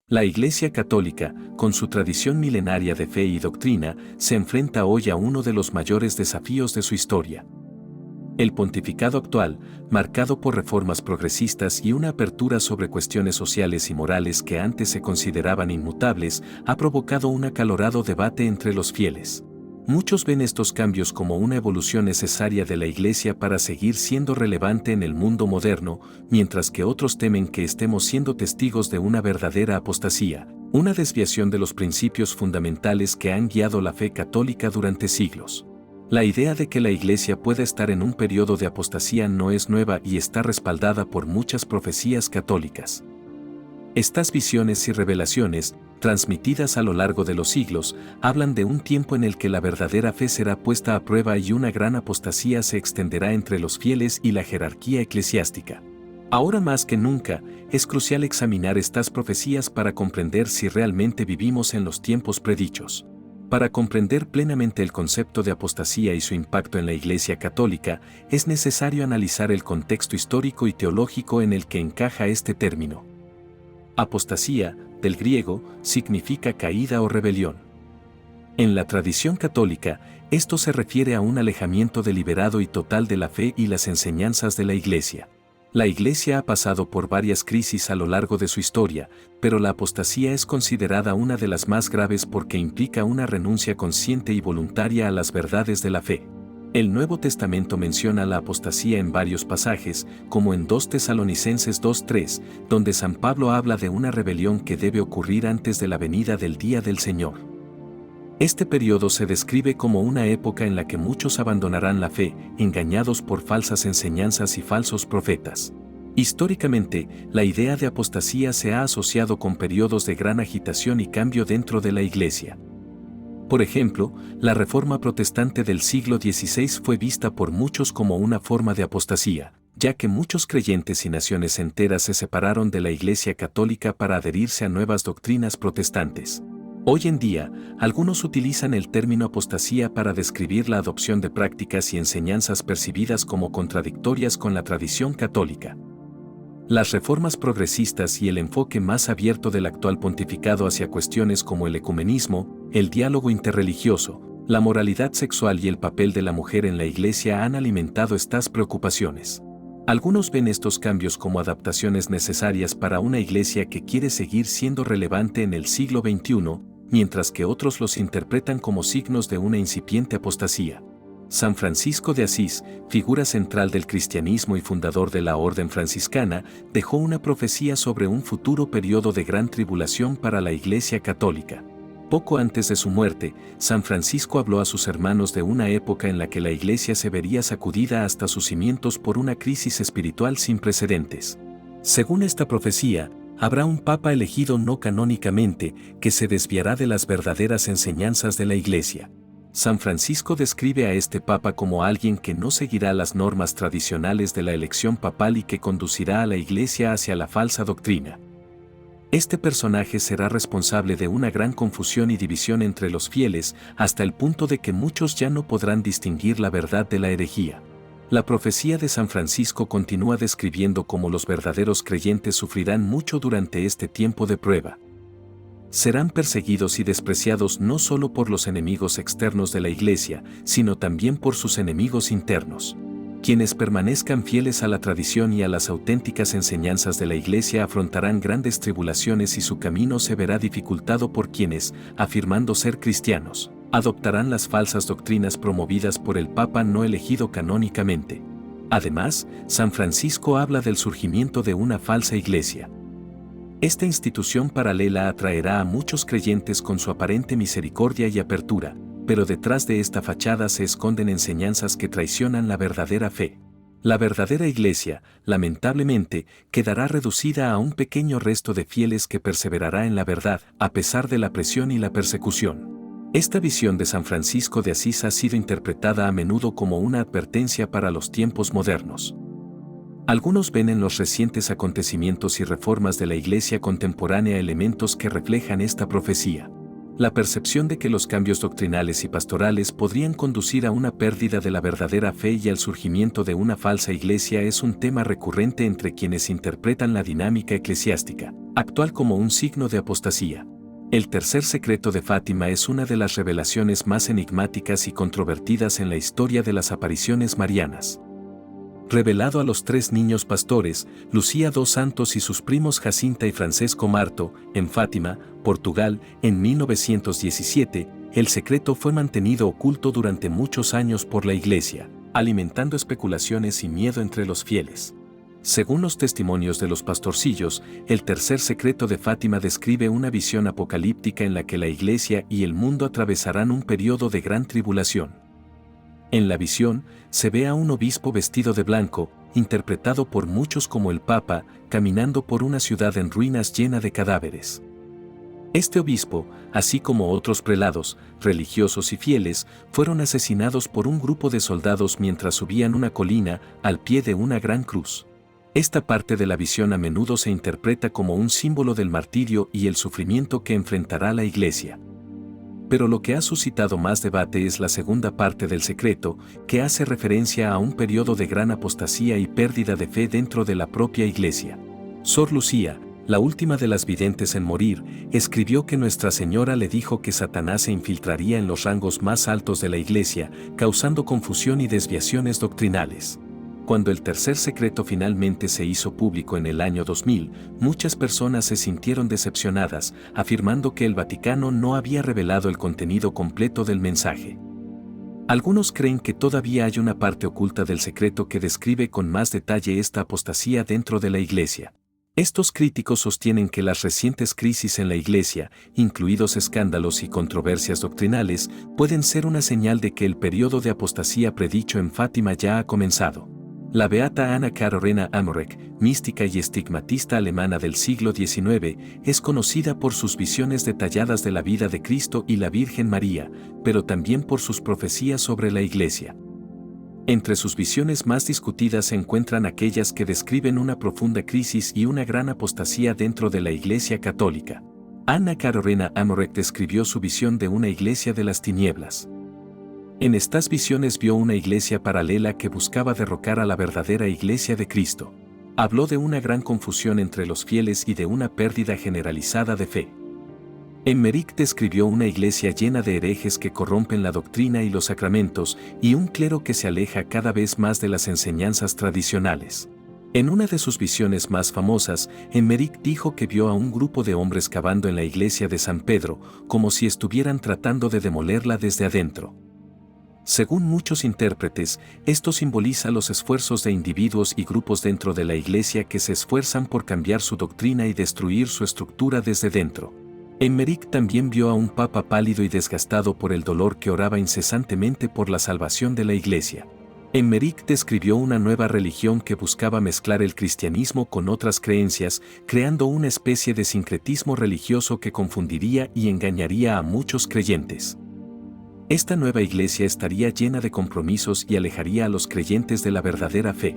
La Iglesia Católica, con su tradición milenaria de fe y doctrina, se enfrenta hoy a uno de los mayores desafíos de su historia. El pontificado actual, marcado por reformas progresistas y una apertura sobre cuestiones sociales y morales que antes se consideraban inmutables, ha provocado un acalorado debate entre los fieles. Muchos ven estos cambios como una evolución necesaria de la Iglesia para seguir siendo relevante en el mundo moderno, mientras que otros temen que estemos siendo testigos de una verdadera apostasía, una desviación de los principios fundamentales que han guiado la fe católica durante siglos. La idea de que la Iglesia pueda estar en un periodo de apostasía no es nueva y está respaldada por muchas profecías católicas. Estas visiones y revelaciones, transmitidas a lo largo de los siglos, hablan de un tiempo en el que la verdadera fe será puesta a prueba y una gran apostasía se extenderá entre los fieles y la jerarquía eclesiástica. Ahora más que nunca, es crucial examinar estas profecías para comprender si realmente vivimos en los tiempos predichos. Para comprender plenamente el concepto de apostasía y su impacto en la Iglesia Católica, es necesario analizar el contexto histórico y teológico en el que encaja este término. Apostasía, del griego, significa caída o rebelión. En la tradición católica, esto se refiere a un alejamiento deliberado y total de la fe y las enseñanzas de la Iglesia. La Iglesia ha pasado por varias crisis a lo largo de su historia, pero la apostasía es considerada una de las más graves porque implica una renuncia consciente y voluntaria a las verdades de la fe. El Nuevo Testamento menciona la apostasía en varios pasajes, como en 2 Tesalonicenses 2:3, donde San Pablo habla de una rebelión que debe ocurrir antes de la venida del día del Señor. Este periodo se describe como una época en la que muchos abandonarán la fe, engañados por falsas enseñanzas y falsos profetas. Históricamente, la idea de apostasía se ha asociado con periodos de gran agitación y cambio dentro de la Iglesia. Por ejemplo, la Reforma Protestante del siglo XVI fue vista por muchos como una forma de apostasía, ya que muchos creyentes y naciones enteras se separaron de la Iglesia Católica para adherirse a nuevas doctrinas protestantes. Hoy en día, algunos utilizan el término apostasía para describir la adopción de prácticas y enseñanzas percibidas como contradictorias con la tradición católica. Las reformas progresistas y el enfoque más abierto del actual pontificado hacia cuestiones como el ecumenismo, el diálogo interreligioso, la moralidad sexual y el papel de la mujer en la Iglesia han alimentado estas preocupaciones. Algunos ven estos cambios como adaptaciones necesarias para una Iglesia que quiere seguir siendo relevante en el siglo XXI, mientras que otros los interpretan como signos de una incipiente apostasía. San Francisco de Asís, figura central del cristianismo y fundador de la Orden Franciscana, dejó una profecía sobre un futuro periodo de gran tribulación para la Iglesia Católica. Poco antes de su muerte, San Francisco habló a sus hermanos de una época en la que la Iglesia se vería sacudida hasta sus cimientos por una crisis espiritual sin precedentes. Según esta profecía, habrá un papa elegido no canónicamente que se desviará de las verdaderas enseñanzas de la Iglesia. San Francisco describe a este papa como alguien que no seguirá las normas tradicionales de la elección papal y que conducirá a la Iglesia hacia la falsa doctrina. Este personaje será responsable de una gran confusión y división entre los fieles, hasta el punto de que muchos ya no podrán distinguir la verdad de la herejía. La profecía de San Francisco continúa describiendo cómo los verdaderos creyentes sufrirán mucho durante este tiempo de prueba. Serán perseguidos y despreciados no solo por los enemigos externos de la Iglesia, sino también por sus enemigos internos. Quienes permanezcan fieles a la tradición y a las auténticas enseñanzas de la Iglesia afrontarán grandes tribulaciones y su camino se verá dificultado por quienes, afirmando ser cristianos, adoptarán las falsas doctrinas promovidas por el Papa no elegido canónicamente. Además, San Francisco habla del surgimiento de una falsa Iglesia. Esta institución paralela atraerá a muchos creyentes con su aparente misericordia y apertura, pero detrás de esta fachada se esconden enseñanzas que traicionan la verdadera fe. La verdadera Iglesia, lamentablemente, quedará reducida a un pequeño resto de fieles que perseverará en la verdad, a pesar de la presión y la persecución. Esta visión de San Francisco de Asís ha sido interpretada a menudo como una advertencia para los tiempos modernos. Algunos ven en los recientes acontecimientos y reformas de la Iglesia contemporánea elementos que reflejan esta profecía. La percepción de que los cambios doctrinales y pastorales podrían conducir a una pérdida de la verdadera fe y al surgimiento de una falsa Iglesia es un tema recurrente entre quienes interpretan la dinámica eclesiástica. actual como un signo de apostasía. El tercer secreto de Fátima es una de las revelaciones más enigmáticas y controvertidas en la historia de las apariciones marianas. Revelado a los 3 niños pastores, Lucía dos Santos y sus primos Jacinta y Francesco Marto, en Fátima, Portugal, en 1917, el secreto fue mantenido oculto durante muchos años por la Iglesia, alimentando especulaciones y miedo entre los fieles. Según los testimonios de los pastorcillos, el tercer secreto de Fátima describe una visión apocalíptica en la que la Iglesia y el mundo atravesarán un periodo de gran tribulación. En la visión, se ve a un obispo vestido de blanco, interpretado por muchos como el Papa, caminando por una ciudad en ruinas llena de cadáveres. Este obispo, así como otros prelados, religiosos y fieles, fueron asesinados por un grupo de soldados mientras subían una colina al pie de una gran cruz. Esta parte de la visión a menudo se interpreta como un símbolo del martirio y el sufrimiento que enfrentará la Iglesia. Pero lo que ha suscitado más debate es la segunda parte del secreto, que hace referencia a un periodo de gran apostasía y pérdida de fe dentro de la propia Iglesia. Sor Lucía, la última de las videntes en morir, escribió que Nuestra Señora le dijo que Satanás se infiltraría en los rangos más altos de la Iglesia, causando confusión y desviaciones doctrinales. Cuando el tercer secreto finalmente se hizo público en el año 2000, muchas personas se sintieron decepcionadas, afirmando que el Vaticano no había revelado el contenido completo del mensaje. Algunos creen que todavía hay una parte oculta del secreto que describe con más detalle esta apostasía dentro de la Iglesia. Estos críticos sostienen que las recientes crisis en la Iglesia, incluidos escándalos y controversias doctrinales, pueden ser una señal de que el periodo de apostasía predicho en Fátima ya ha comenzado. La beata Anna Karolina Amoreck, mística y estigmatista alemana del siglo XIX, es conocida por sus visiones detalladas de la vida de Cristo y la Virgen María, pero también por sus profecías sobre la Iglesia. Entre sus visiones más discutidas se encuentran aquellas que describen una profunda crisis y una gran apostasía dentro de la Iglesia católica. Anna Karolina Amoreck describió su visión de una iglesia de las tinieblas. En estas visiones vio una iglesia paralela que buscaba derrocar a la verdadera Iglesia de Cristo. Habló de una gran confusión entre los fieles y de una pérdida generalizada de fe. Emmerich describió una iglesia llena de herejes que corrompen la doctrina y los sacramentos, y un clero que se aleja cada vez más de las enseñanzas tradicionales. En una de sus visiones más famosas, Emmerich dijo que vio a un grupo de hombres cavando en la iglesia de San Pedro, como si estuvieran tratando de demolerla desde adentro. Según muchos intérpretes, esto simboliza los esfuerzos de individuos y grupos dentro de la Iglesia que se esfuerzan por cambiar su doctrina y destruir su estructura desde dentro. Emmerich también vio a un papa pálido y desgastado por el dolor que oraba incesantemente por la salvación de la Iglesia. Emmerich describió una nueva religión que buscaba mezclar el cristianismo con otras creencias, creando una especie de sincretismo religioso que confundiría y engañaría a muchos creyentes. Esta nueva iglesia estaría llena de compromisos y alejaría a los creyentes de la verdadera fe.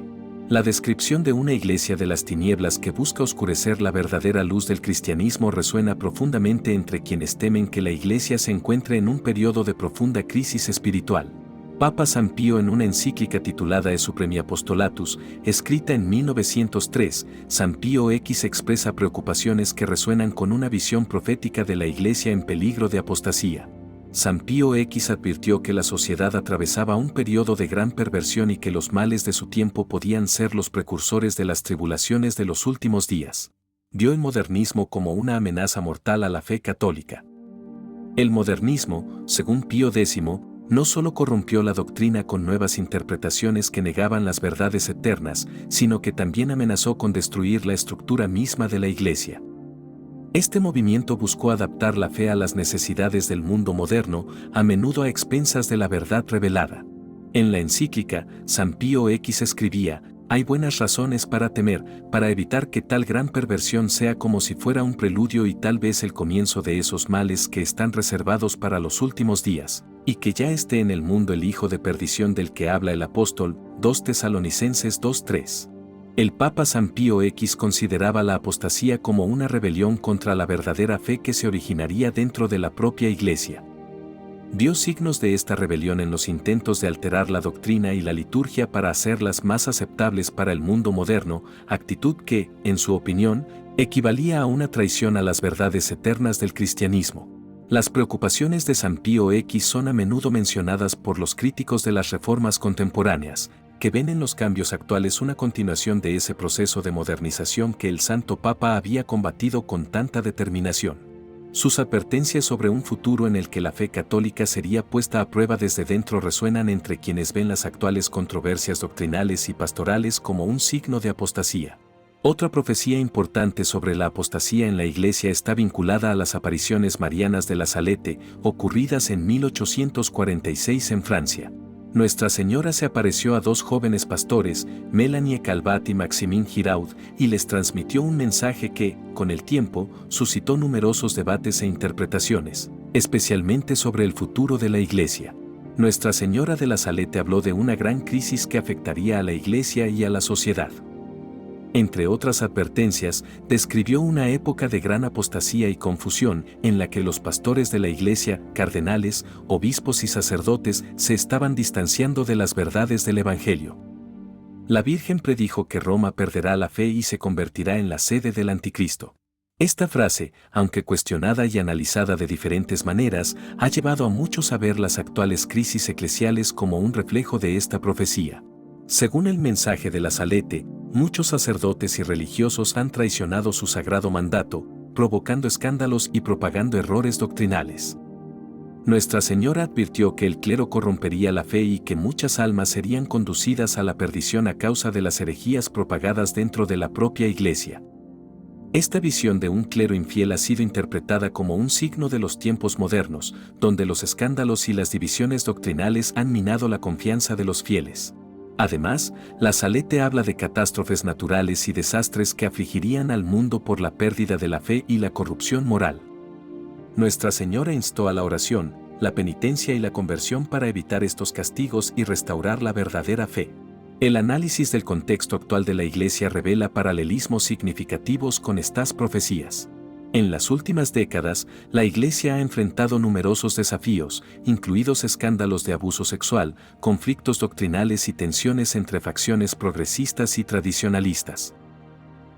La descripción de una iglesia de las tinieblas que busca oscurecer la verdadera luz del cristianismo resuena profundamente entre quienes temen que la iglesia se encuentre en un periodo de profunda crisis espiritual. Papa San Pío, en una encíclica titulada E Supremi Apostolatus, escrita en 1903, San Pío X expresa preocupaciones que resuenan con una visión profética de la iglesia en peligro de apostasía. San Pío X advirtió que la sociedad atravesaba un periodo de gran perversión y que los males de su tiempo podían ser los precursores de las tribulaciones de los últimos días. Vio el modernismo como una amenaza mortal a la fe católica. El modernismo, según Pío X, no solo corrompió la doctrina con nuevas interpretaciones que negaban las verdades eternas, sino que también amenazó con destruir la estructura misma de la Iglesia. Este movimiento buscó adaptar la fe a las necesidades del mundo moderno, a menudo a expensas de la verdad revelada. En la encíclica, San Pío X escribía: hay buenas razones para temer, para evitar que tal gran perversión sea como si fuera un preludio y tal vez el comienzo de esos males que están reservados para los últimos días, y que ya esté en el mundo el hijo de perdición del que habla el apóstol. 2 Tesalonicenses 2:3. El Papa San Pío X consideraba la apostasía como una rebelión contra la verdadera fe que se originaría dentro de la propia Iglesia. Vio signos de esta rebelión en los intentos de alterar la doctrina y la liturgia para hacerlas más aceptables para el mundo moderno, actitud que, en su opinión, Equivalía a una traición a las verdades eternas del cristianismo. Las preocupaciones de San Pío X son a menudo mencionadas por los críticos de las reformas contemporáneas, que ven en los cambios actuales una continuación de ese proceso de modernización que el Santo Papa había combatido con tanta determinación. Sus advertencias sobre un futuro en el que la fe católica sería puesta a prueba desde dentro resuenan entre quienes ven las actuales controversias doctrinales y pastorales como un signo de apostasía. Otra profecía importante sobre la apostasía en la Iglesia está vinculada a las apariciones marianas de la Salette, ocurridas en 1846 en Francia. Nuestra Señora se apareció a dos jóvenes pastores, Melanie Calvat y Maximin Giraud, y les transmitió un mensaje que, con el tiempo, suscitó numerosos debates e interpretaciones, especialmente sobre el futuro de la Iglesia. Nuestra Señora de la Salette habló de una gran crisis que afectaría a la Iglesia y a la sociedad. Entre otras advertencias, describió una época de gran apostasía y confusión en la que los pastores de la Iglesia, cardenales, obispos y sacerdotes se estaban distanciando de las verdades del Evangelio. La Virgen predijo que Roma perderá la fe y se convertirá en la sede del Anticristo. Esta frase, aunque cuestionada y analizada de diferentes maneras, ha llevado a muchos a ver las actuales crisis eclesiales como un reflejo de esta profecía. Según el mensaje de la Salette, muchos sacerdotes y religiosos han traicionado su sagrado mandato, provocando escándalos y propagando errores doctrinales. Nuestra Señora advirtió que el clero corrompería la fe y que muchas almas serían conducidas a la perdición a causa de las herejías propagadas dentro de la propia Iglesia. Esta visión de un clero infiel ha sido interpretada como un signo de los tiempos modernos, donde los escándalos y las divisiones doctrinales han minado la confianza de los fieles. Además, la Salette habla de catástrofes naturales y desastres que afligirían al mundo por la pérdida de la fe y la corrupción moral. Nuestra Señora instó a la oración, la penitencia y la conversión para evitar estos castigos y restaurar la verdadera fe. El análisis del contexto actual de la Iglesia revela paralelismos significativos con estas profecías. En las últimas décadas, la Iglesia ha enfrentado numerosos desafíos, incluidos escándalos de abuso sexual, conflictos doctrinales y tensiones entre facciones progresistas y tradicionalistas.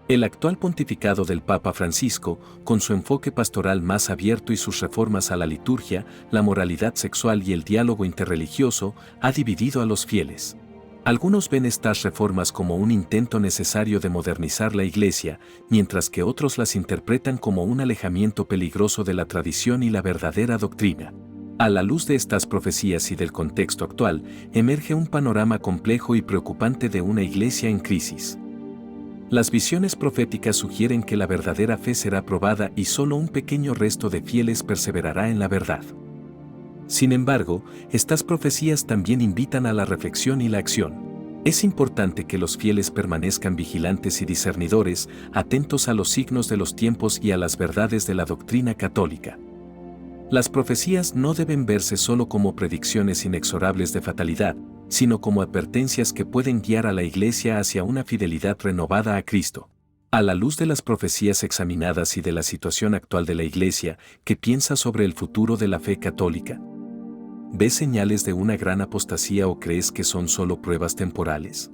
El actual pontificado del Papa Francisco, con su enfoque pastoral más abierto y sus reformas a la liturgia, la moralidad sexual y el diálogo interreligioso, ha dividido a los fieles. Algunos ven estas reformas como un intento necesario de modernizar la Iglesia, mientras que otros las interpretan como un alejamiento peligroso de la tradición y la verdadera doctrina. A la luz de estas profecías y del contexto actual, emerge un panorama complejo y preocupante de una Iglesia en crisis. Las visiones proféticas sugieren que la verdadera fe será probada y solo un pequeño resto de fieles perseverará en la verdad. Sin embargo, estas profecías también invitan a la reflexión y la acción. Es importante que los fieles permanezcan vigilantes y discernidores, atentos a los signos de los tiempos y a las verdades de la doctrina católica. Las profecías no deben verse solo como predicciones inexorables de fatalidad, sino como advertencias que pueden guiar a la Iglesia hacia una fidelidad renovada a Cristo. A la luz de las profecías examinadas y de la situación actual de la Iglesia, ¿qué piensa sobre el futuro de la fe católica? ¿Ves señales de una gran apostasía o crees que son solo pruebas temporales?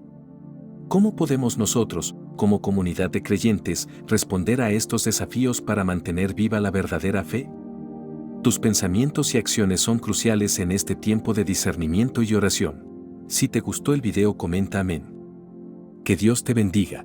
¿Cómo podemos nosotros, como comunidad de creyentes, responder a estos desafíos para mantener viva la verdadera fe? Tus pensamientos y acciones son cruciales en este tiempo de discernimiento y oración. Si te gustó el video, comenta amén. Que Dios te bendiga.